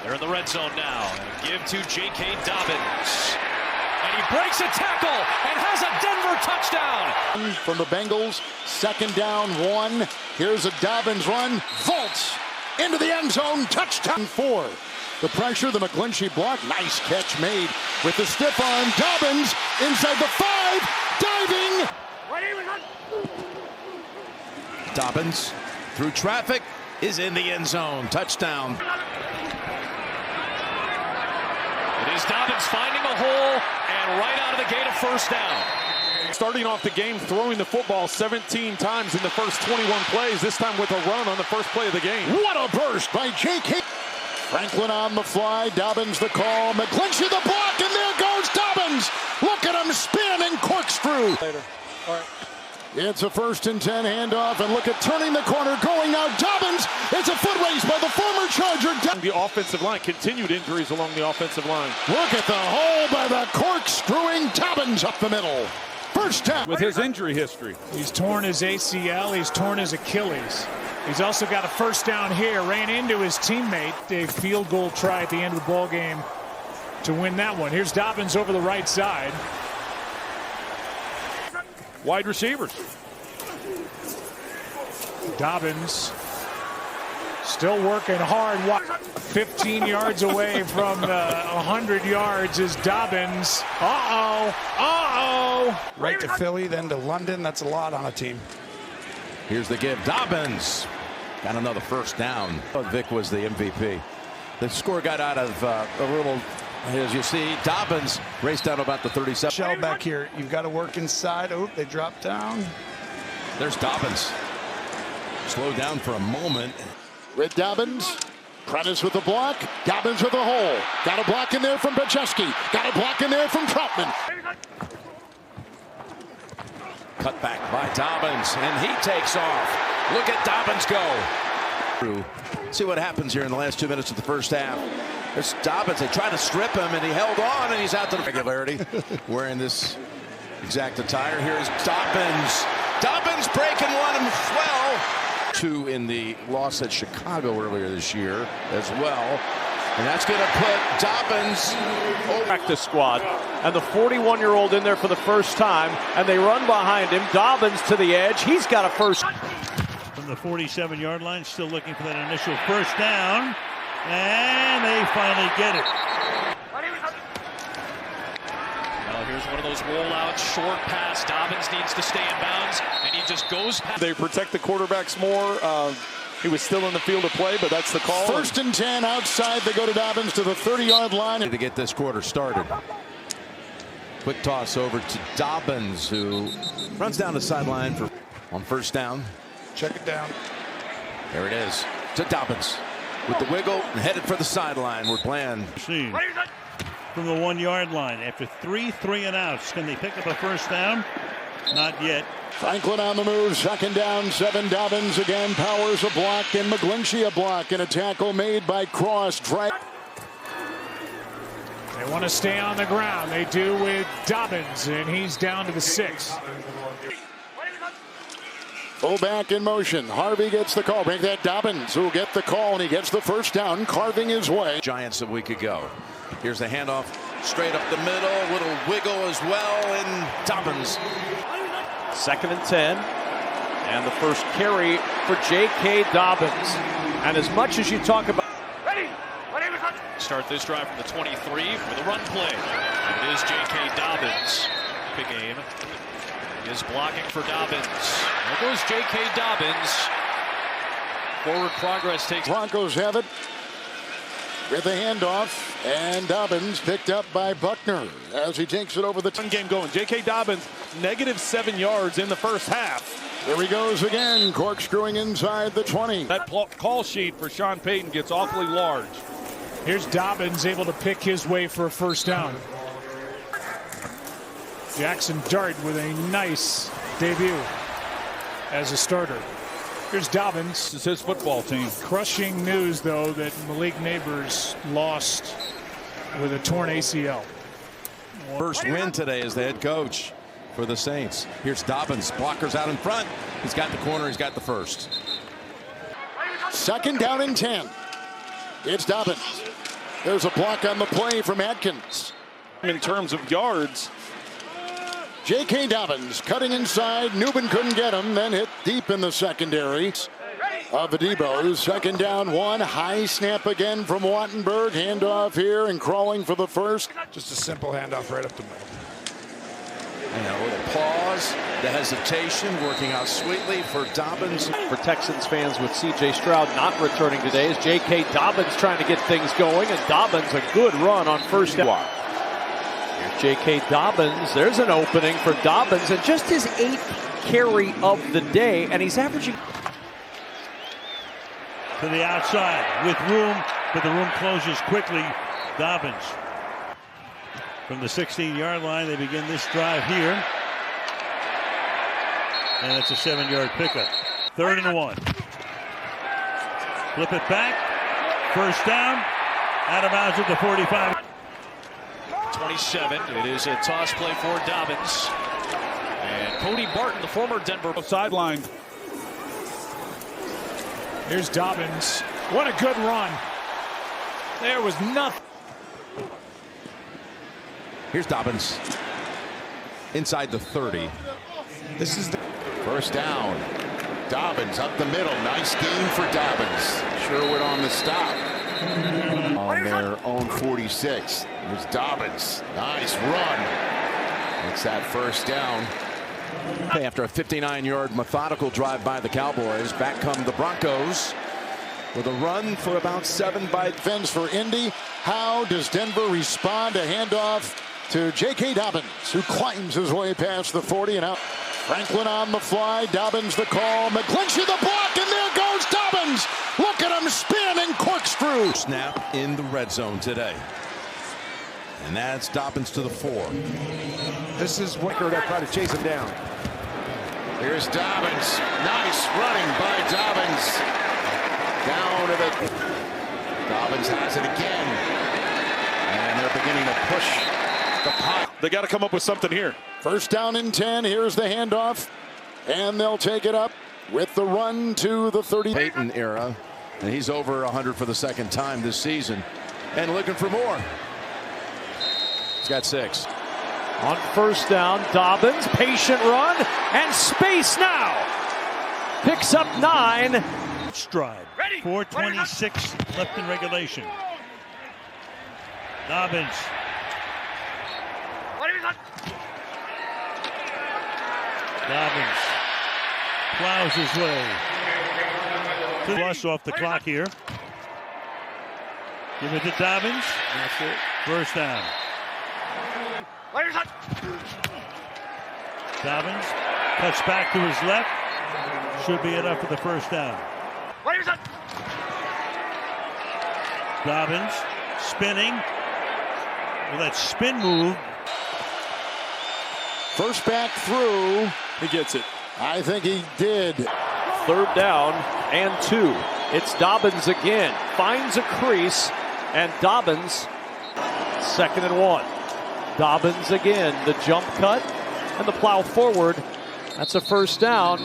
They're in the red zone now. And give to J.K. Dobbins. And he breaks a tackle and has a Denver touchdown. From the Bengals, 2nd down, 1. Here's a Dobbins run. Vaults into the end zone. Touchdown 4. The pressure, the McGlinchey block. Nice catch made with the stiff arm. Dobbins inside the 5. Diving. Dobbins through traffic is in the end zone. Touchdown. It is Dobbins finding a hole and right out of the gate, a first down. Starting off the game, throwing the football 17 times in the first 21 plays, this time with a run on the first play of the game. What a burst by J.K. Franklin on the fly. Dobbins the call. McGlinchey the block, and there goes Dobbins. Look at him spin and corkscrew. Later. All right. It's a 1st and 10 handoff, and look at turning the corner, going out. Dobbins. It's a foot race by the former Charger. The offensive line, continued injuries along the offensive line. Look at the hole by the corkscrewing Dobbins up the middle. First down. With his injury history. He's torn his ACL. He's torn his Achilles. He's also got a first down here. Ran into his teammate. A field goal try at the end of the ball game to win that one. Here's Dobbins over the right side. Wide receivers. Dobbins still working hard. 15 yards away from the 100 yards is Dobbins. Right to Philly, then to London. That's a lot on a team. Here's the give. Dobbins got another first down. Vic was the MVP. The score got out of a little, as you see, Dobbins raced down about the 37. Shell back here. You've got to work inside. Oh, they dropped down. There's Dobbins. Slowed down for a moment. With Dobbins. Prentice with the block. Dobbins with a hole. Got a block in there from Bachewski. Got a block in there from Troutman. Cut back by Dobbins, and he takes off. Look at Dobbins go. See what happens here in the last 2 minutes of the first half. There's Dobbins. They tried to strip him, and he held on, and he's out to the regularity. Wearing this exact attire. Here's Dobbins. Dobbins breaking one as well. 2 in the loss at Chicago earlier this year as well. And that's going to put Dobbins over. Practice squad. And the 41-year-old in there for the first time. And they run behind him. Dobbins to the edge. He's got a first. From the 47-yard line, still looking for that initial first down. And they finally get it. Well, here's one of those rollouts, short pass. Dobbins needs to stay in bounds, and he just goes past. They protect the quarterbacks more. He was still in the field of play, but that's the call. 1st and 10 outside. They go to Dobbins to the 30-yard line. To get this quarter started. Quick toss over to Dobbins, who runs down the sideline on first down. Check it down. There it is. To Dobbins with the wiggle and headed for the sideline. We're playing. From the 1-yard line. After 3 and outs, can they pick up a first down? Not yet. Franklin on the move. 2nd down, 7. Dobbins again. Powers a block, and McGlinchey a block, and a tackle made by Cross. They want to stay on the ground. They do with Dobbins, and he's down to the 6. Fullback in motion. Harvey gets the call. Bring that Dobbins, who will get the call, and he gets the first down, carving his way. Giants a week ago. Here's the handoff straight up the middle. A little wiggle as well, and Dobbins. 2nd and 10. And the first carry for J.K. Dobbins. And as much as you talk about. Start this drive from the 23 with a run play. And it is J.K. Dobbins. Big game. He is blocking for Dobbins. There goes J.K. Dobbins. Forward progress takes. Broncos have it with the handoff, and Dobbins picked up by Buckner as he takes it over the game going. J.K. Dobbins, -7 yards in the first half. Here he goes again, corkscrewing inside the 20. That call sheet for Sean Payton gets awfully large. Here's Dobbins able to pick his way for a first down. Jackson Dart with a nice debut as a starter. Here's Dobbins. This is his football team. Crushing news, though, that Malik Neighbors lost with a torn ACL. First win today as the head coach for the Saints. Here's Dobbins. Blockers out in front. He's got the corner. He's got the first. 2nd down and 10. It's Dobbins. There's a block on the play from Atkins. In terms of yards, J.K. Dobbins cutting inside. Newman couldn't get him, then hit deep in the secondary of the Debo's. Second down, 1. High snap again from Wattenberg. Handoff here and crawling for the first. Just a simple handoff right up the middle. And a little pause, the hesitation working out sweetly for Dobbins. For Texans fans with C.J. Stroud not returning today is J.K. Dobbins trying to get things going, and Dobbins a good run on first down. Here's J.K. Dobbins. There's an opening for Dobbins, and just his 8th carry of the day, and he's averaging To the outside with room, but the room closes quickly. Dobbins. From the 16-yard line, they begin this drive here. And it's a 7-yard pickup. 3rd and 1. Flip it back. First down. Out of bounds at the 45. 27. It is a toss play for Dobbins. And Cody Barton, the former Denver sideline. Here's Dobbins. What a good run. There was nothing. Here's Dobbins inside the 30. This is the first down. Dobbins up the middle. Nice gain for Dobbins. Sherwood on the stop. On their own 46. Here's Dobbins. Nice run. It's that first down. After a 59-yard methodical drive by the Cowboys, back come the Broncos with a run for about 7 by Defense for Indy. How does Denver respond? A handoff to J.K. Dobbins, who climbs his way past the 40 and out. Franklin on the fly. Dobbins the call. McGlinchey the block, and there goes Dobbins. Look at him spin and corkscrew. Snap in the red zone today. And that's Dobbins to the 4. This is Wicker that tried to chase him down. Here's Dobbins. Nice running by Dobbins. Down to the... Dobbins has it again. And they're beginning to push the pot. They got to come up with something here. First down and 10. Here's the handoff. And they'll take it up with the run to the 30. Peyton era. And he's over 100 for the second time this season. And looking for more. He's got 6. on first down. Dobbins, patient run, and space now. Picks up 9. Stride. 4:26 left in regulation. Dobbins. Dobbins plows his way. Plus off the clock here. Give it to Dobbins. That's it. First down. Dobbins cuts back to his left. Should be enough for the first down. Dobbins spinning. Well, that spin move. First back through. He gets it. I think he did. Third down and 2. It's Dobbins again. Finds a crease, and Dobbins, 2nd and 1. Dobbins again, the jump cut and the plow forward. That's a first down.